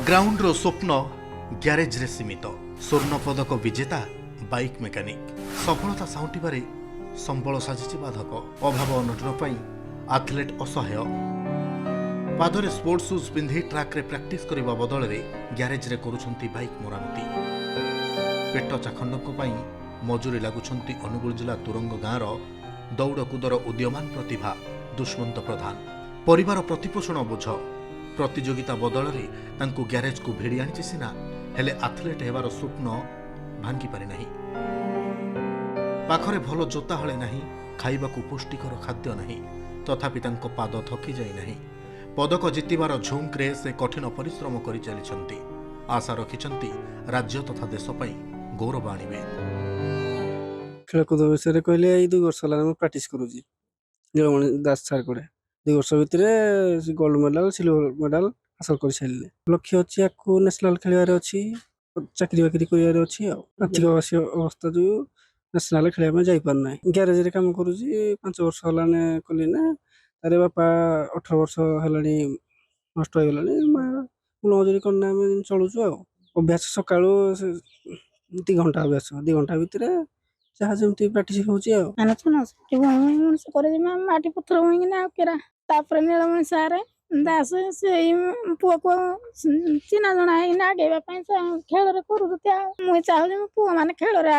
ଗ୍ରାଉଣ୍ଡର ସ୍ୱପ୍ନ ଗ୍ୟାରେଜରେ ସୀମିତ। ସ୍ୱର୍ଣ୍ଣ ପଦକ ବିଜେତା ବାଇକ୍ ମେକାନିକ୍ ସଫଳତା ସାଉଁଟିବାରେ ସମ୍ବଳ ସାଜିଛି ବାଧକ। ଅଭାବ ଅନଟନ ପାଇଁ ଆଥଲେଟ୍ ଅସହାୟ। ପାଦରେ ସ୍ପୋର୍ଟସ୍ ସୁଜ୍ ପିନ୍ଧି ଟ୍ରାକ୍ରେ ପ୍ରାକ୍ଟିସ୍ କରିବା ବଦଳରେ ଗ୍ୟାରେଜରେ କରୁଛନ୍ତି ବାଇକ୍ ମରାମତି। ପେଟ ଚାଖଣ୍ଡଙ୍କ ପାଇଁ ମଜୁରୀ ଲାଗୁଛନ୍ତି ଅନୁଗୁଳ ଜିଲ୍ଲା ତୁରଙ୍ଗ ଗାଁର ଦୌଡ଼କୁଦର ଉଦୀୟମାନ ପ୍ରତିଭା ଦୁଷ୍ମନ୍ତ ପ୍ରଧାନ। ପରିବାର ପ୍ରତିପୋଷଣ ବୋଝ ପ୍ରତିଯୋଗିତା ବଦଳରେ ତାଙ୍କୁ ଗ୍ୟାରେଜକୁ ଭିଡ଼ି ଆଣିଛି ସିନା, ହେଲେ ଆଥଲେଟ୍ ହେବାର ସ୍ୱପ୍ନ ଭାଙ୍ଗି ପାରିନାହିଁ। ପାଖରେ ଭଲ ଜୋତା ହଳେ ନାହିଁ, ଖାଇବାକୁ ପୁଷ୍ଟିକର ଖାଦ୍ୟ ନାହିଁ, ତଥାପି ତାଙ୍କ ପାଦ ଥକି ଯାଇନାହିଁ। ପଦକ ଜିତିବାର ଝୁଙ୍କରେ ସେ କଠିନ ପରିଶ୍ରମ କରି ଚାଲିଛନ୍ତି। ଆଶା ରଖିଛନ୍ତି ରାଜ୍ୟ ତଥା ଦେଶ ପାଇଁ ଗୌରବ ଆଣିବେ। ଖେଳକୁଦ ବିଷୟରେ କହିଲେ ଏଇ 2 ବର୍ଷ ହେଲା ମୁଁ ପ୍ରାକ୍ଟିସ୍ କରୁଛି ନୀଳମଣି ଦାସ ସାର୍ କಡೆ। 2 ବର୍ଷ ଭିତରେ ଗୋଲ୍ଡ ମେଡାଲ ସିଲଭର ମେଡାଲ ହାସଲ କରିସାରିଲେ। ଲକ୍ଷ୍ୟ ଅଛି ଆକୁ ନ୍ୟାସନାଲ ଖେଳିବାର ଅଛି, ଚାକିରି ବାକିରି କରିବାର ଅଛି। ଆଉ ଆର୍ଥିକ ଅବସ୍ଥା ଯୋଗୁଁ ନ୍ୟାସନାଲ ଖେଳିବା ପାଇଁ ଯାଇପାରୁନାହିଁ। ଗ୍ୟାରେଜରେ କାମ କରୁଛି 5 ବର୍ଷ ହେଲାଣି କଲି ନା। ତାରେ ବାପା 18 ବର୍ଷ ହେଲାଣି ନଷ୍ଟ ହେଇଗଲାଣି। ମା ମଜୁରୀ କରିନା ଆମେ ଚଳୁଛୁ। ଆଉ ଅଭ୍ୟାସ ସକାଳୁ 2 ଘଣ୍ଟା ଅଭ୍ୟାସ, 2 ଘଣ୍ଟା ଭିତରେ ଯାହା ଯେମିତି ପ୍ରାକ୍ଟିସ୍ ହେଉଛି। ଆଉ ମଣିଷ କରି ମାଟି ପଥର ଭୁଇଁକିନା ଆଉ କେରା। ତାପରେ ନୀଳମଣି ସାରେ ଦାସ ସେଇ ପୁଅକୁ ଚିହ୍ନା ଜଣା ହେଇକିନା ଆଗେଇବା ପାଇଁ ଖେଳରେ କରୁଛନ୍ତି। ଆଉ ମୁଁ ଚାହୁଁଛି ମୋ ପୁଅ ମାନେ ଖେଳରେ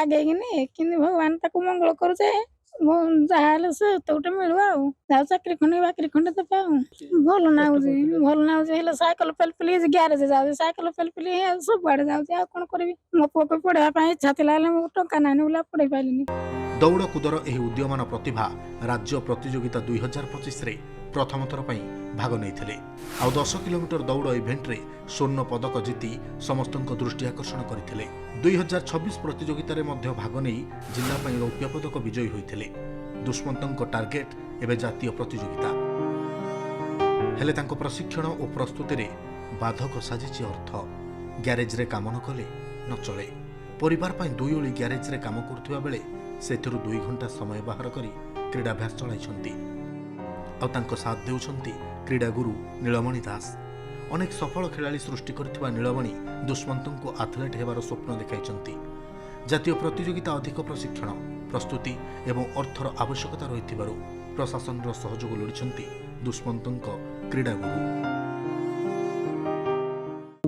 ଆଗେଇକିନି କିନ୍ତୁ ଭଗବାନ ତାକୁ ମଙ୍ଗଳ କରୁଛେ। ଯାହାହେଲେ ସେ ତ ଗୋଟେ ମିଳୁ ଆଉ ଯାହା ଚାକିରି ଖଣ୍ଡେ ବାକିରି ଖଣ୍ଡେ ଦେବେ। ଆଉ ଭଲ ନାଗୁଛି ହେଲେ ସାଇକେଲ ପେଲି ଗ୍ୟାରେଜ ଯାଉଛି, ସାଇକେଲ ପେଲି ସବୁଆଡେ ଯାଉଛି। ଆଉ କଣ କରିବି? ମୋ ପୁଅକୁ ପଢେଇବା ପାଇଁ ଇଚ୍ଛା ଥିଲା, ହେଲେ ମୁଁ ଟଙ୍କା ନାହିଁ ବୋଲି ପଢେଇ ପାରିଲିନି। ଦୌଡ଼କୁଦର ଏହି ଉଦୀୟମାନ ପ୍ରତିଭା ରାଜ୍ୟ ପ୍ରତିଯୋଗିତା 2025ରେ ପ୍ରଥମ ଥର ପାଇଁ ଭାଗ ନେଇଥିଲେ। ଆଉ 10 କିଲୋମିଟର ଦୌଡ଼ ଇଭେଣ୍ଟରେ ସ୍ୱର୍ଣ୍ଣ ପଦକ ଜିତି ସମସ୍ତଙ୍କ ଦୃଷ୍ଟି ଆକର୍ଷଣ କରିଥିଲେ। 2026 ପ୍ରତିଯୋଗିତାରେ ମଧ୍ୟ ଭାଗ ନେଇ ଜିଲ୍ଲା ପାଇଁ ରୌପ୍ୟ ପଦକ ବିଜୟୀ ହୋଇଥିଲେ। ଦୁଷ୍ମନ୍ତଙ୍କ ଟାର୍ଗେଟ୍ ଏବେ ଜାତୀୟ ପ୍ରତିଯୋଗିତା। ହେଲେ ତାଙ୍କ ପ୍ରଶିକ୍ଷଣ ଓ ପ୍ରସ୍ତୁତିରେ ବାଧକ ସାଜିଛି ଅର୍ଥ। ଗ୍ୟାରେଜରେ କାମ ନ କଲେ ନ ଚଳେ। ପରିବାର ପାଇଁ 2 ଓଳି ଗ୍ୟାରେଜରେ କାମ କରୁଥିବା ବେଳେ ସେଥିରୁ 2 ଘଣ୍ଟା ସମୟ ବାହାର କରି କ୍ରୀଡ଼ାଭ୍ୟାସ ଚଳାଇଛନ୍ତି। ଆଉ ତାଙ୍କ ସାଥ ଦେଉଛନ୍ତି କ୍ରୀଡ଼ାଗୁରୁ ନୀଳମଣି ଦାସ। ଅନେକ ସଫଳ ଖେଳାଳି ସୃଷ୍ଟି କରିଥିବା ନୀଳମଣି ଦୁଷ୍ମନ୍ତଙ୍କୁ ଆଥଲେଟ୍ ହେବାର ସ୍ୱପ୍ନ ଦେଖାଇଛନ୍ତି। ଜାତୀୟ ପ୍ରତିଯୋଗିତା ଅଧିକ ପ୍ରଶିକ୍ଷଣ, ପ୍ରସ୍ତୁତି ଏବଂ ଅର୍ଥର ଆବଶ୍ୟକତା ରହିଥିବାରୁ ପ୍ରଶାସନର ସହଯୋଗ ଲୋଡ଼ିଛନ୍ତି ଦୁଷ୍ମନ୍ତଙ୍କ କ୍ରୀଡ଼ାଗୁରୁ।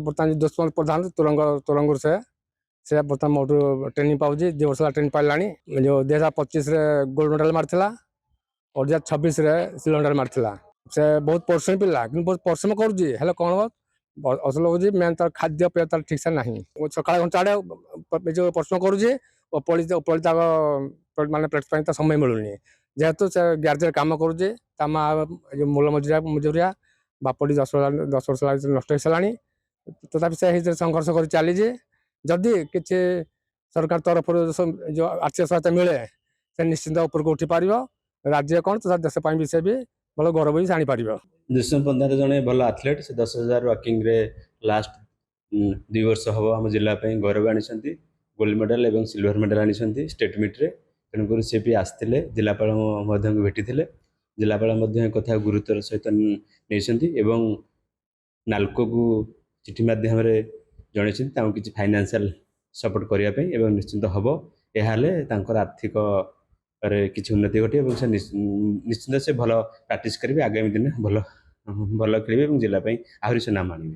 ବର୍ତ୍ତମାନ ଦୁଷ୍ମନ୍ତ ପ୍ରଧାନ ତୁରଙ୍ଗରୁ ସେ ବର୍ତ୍ତମାନ ମୋଠୁ ଟ୍ରେନିଂ ପାଉଛି। 2 ବର୍ଷ ହେଲା ଟ୍ରେନିଂ ପାଇଲାଣି। ଯେଉଁ 2025ରେ ଗୋଲ୍ଡ ମେଡାଲ ମାରିଥିଲା, 2026ରେ ସିଲଭର ମେଡାଲ ମାରିଥିଲା। ସେ ବହୁତ ପରିଶ୍ରମୀ ପିଲା, କିନ୍ତୁ ବହୁତ ପରିଶ୍ରମ କରୁଛି। ହେଲେ କ'ଣ ଅସଲ ହେଉଛି ମେନ୍ ତାର ଖାଦ୍ୟ ପେୟ ତାର ଠିକ୍ ସେ ନାହିଁ। ସକାଳେ ଘଣ୍ଟା ଆଡ଼େ ଯେଉଁ ପରିଶ୍ରମ କରୁଛି, ଉପଳି ତାକ ମାନେ ପ୍ରାକ୍ଟିସ୍ ପାଇଁ ତା ସମୟ ମିଳୁନି। ଯେହେତୁ ସେ ଗ୍ୟାରେଜରେ କାମ କରୁଛି, ତା ମା ଯେଉଁ ମୂଳ ମଜୁରିଆ ବାପଟି 10 ବର୍ଷ ହେଲା ନଷ୍ଟ ହେଇସାରିଲାଣି। ତଥାପି ସେ ଭିତରେ ସଂଘର୍ଷ କରି ଚାଲିଛି। ଯଦି କିଛି ସରକାର ତରଫରୁ ଯେଉଁ ଆର୍ଥିକ ସହାୟତା ମିଳେ, ସେ ନିଶ୍ଚିନ୍ତ ଉପରକୁ ଉଠି ପାରିବ। ରାଜ୍ୟ କ'ଣ ତଥା ଦେଶ ପାଇଁ ବି ସେ ବି ଭଲ ଗୌରବ ବି ଆଣିପାରିବ। ଦୁଷ୍ମନ୍ତ ପ୍ରଧାନ ଜଣେ ଭଲ ଆଥଲେଟ୍। ସେ 10,000 ୱାକିଂରେ ଲାଷ୍ଟ 2 ବର୍ଷ ହେବ ଆମ ଜିଲ୍ଲା ପାଇଁ ଗୌରବ ଆଣିଛନ୍ତି। ଗୋଲ୍ଡ ମେଡାଲ ଏବଂ ସିଲଭର ମେଡାଲ ଆଣିଛନ୍ତି ଷ୍ଟେଟ୍ ମିଟ୍ରେ। ତେଣୁକରି ସେ ବି ଆସିଥିଲେ, ଜିଲ୍ଲାପାଳ ମଧ୍ୟ ଭେଟିଥିଲେ। ଜିଲ୍ଲାପାଳ ମଧ୍ୟ ଏ କଥା ଗୁରୁତ୍ୱର ସହିତ ନେଇଛନ୍ତି ଏବଂ ନାଲ୍କୋକୁ ଚିଠି ମାଧ୍ୟମରେ ଜଣାଇଛନ୍ତି ତାଙ୍କୁ କିଛି ଫାଇନାନ୍ସିଆଲ ସପୋର୍ଟ କରିବା ପାଇଁ। ଏବଂ ନିଶ୍ଚିନ୍ତ ହେବ, ଏହା ହେଲେ ତାଙ୍କର ଆର୍ଥିକରେ କିଛି ଉନ୍ନତି ଘଟିବ ଏବଂ ସେ ନିଶ୍ଚିନ୍ତ ସେ ଭଲ ପ୍ରାକ୍ଟିସ୍ କରିବେ। ଆଗାମୀ ଦିନେ ଭଲ ଖେଳିବେ ଏବଂ ଜିଲ୍ଲା ପାଇଁ ଆହୁରି ସୁନାମ ଆଣିବେ।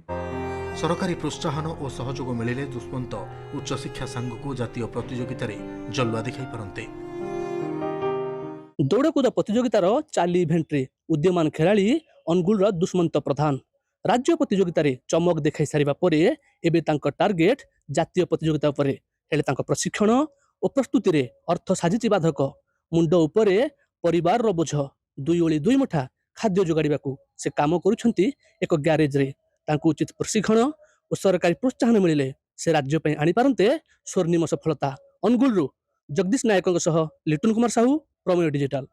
ସରକାରୀ ପ୍ରୋତ୍ସାହନ ଓ ସହଯୋଗ ମିଳିଲେ ଦୁଷ୍ମନ୍ତ ଉଚ୍ଚଶିକ୍ଷା ସାଙ୍ଗକୁ ଜାତୀୟ ପ୍ରତିଯୋଗିତାରେ ଜଲୁଆ ଦେଖାଇ ପାରନ୍ତେ। ଦୌଡ଼କୁଦ ପ୍ରତିଯୋଗିତାର ଚାଲି ଇଭେଣ୍ଟରେ ଉଦୀୟମାନ ଖେଳାଳି ଅନୁଗୁଳର ଦୁଷ୍ମନ୍ତ ପ୍ରଧାନ ରାଜ୍ୟ ପ୍ରତିଯୋଗିତାରେ ଚମକ ଦେଖାଇ ସାରିବା ପରେ ଏବେ ତାଙ୍କ ଟାର୍ଗେଟ୍ ଜାତୀୟ ପ୍ରତିଯୋଗିତା ଉପରେ। ହେଲେ ତାଙ୍କ ପ୍ରଶିକ୍ଷଣ ଓ ପ୍ରସ୍ତୁତିରେ ଅର୍ଥ ସାଜିଛି ବାଧକ। ମୁଣ୍ଡ ଉପରେ ପରିବାରର ବୋଝ। 2 ଓଳି 2 ମୁଠା ଖାଦ୍ୟ ଯୋଗାଡ଼ିବାକୁ ସେ କାମ କରୁଛନ୍ତି ଏକ ଗ୍ୟାରେଜରେ। ତାଙ୍କୁ ଉଚିତ ପ୍ରଶିକ୍ଷଣ ଓ ସରକାରୀ ପ୍ରୋତ୍ସାହନ ମିଳିଲେ ସେ ରାଜ୍ୟ ପାଇଁ ଆଣିପାରନ୍ତେ ସ୍ୱର୍ଣ୍ଣିମ ସଫଳତା। ଅନୁଗୁଳରୁ ଜଗଦୀଶ ନାୟକଙ୍କ ସହ ଲିଟୁନ କୁମାର ସାହୁ, ପ୍ରମେୟ ଡିଜିଟାଲ।